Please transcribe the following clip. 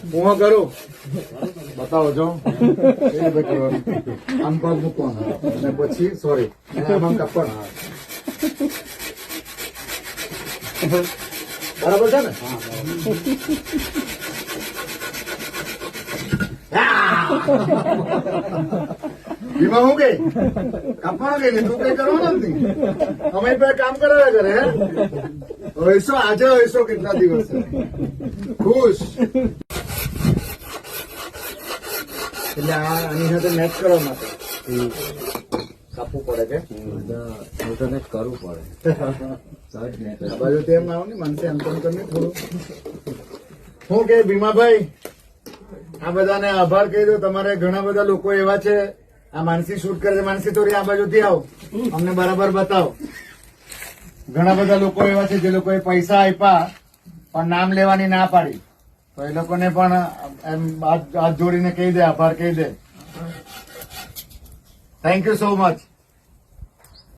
હું કરું બતાવો છો આમ પગ મૂકવાનો અને પછી સોરી આમ કાપડ બરાબર છે ને ભીમા હું ગઈ કાપવાનો કઈ તું કઈ કરવાનો નથી અમે કામ કરાવ્યા કરે હે હૈસો આજે હૈસો કેટલા દિવસ ખુશ એટલે આની સાથે મેચ કરવા માટે કાપવું પડે કે તને કરવું પડે આ બાજુ તેમ આવો ને માનસે એમ તેમ કરીને થોડું હું કે ભીમાભાઈ આ બધાને આભાર કહી દો તમારે ઘણા બધા લોકો એવા છે આ માનસી શૂટ કરે છે માનસી થોડી આ બાજુથી આવો અમને બરાબર બતાવો ઘણા બધા લોકો એવા છે જે લોકોએ પૈસા આપ્યા પણ નામ લેવાની ના પાડી તો એ લોકોને પણ એમ હાથ જોડીને કહી દે આભાર કહી દે થેન્ક યુ સો મચ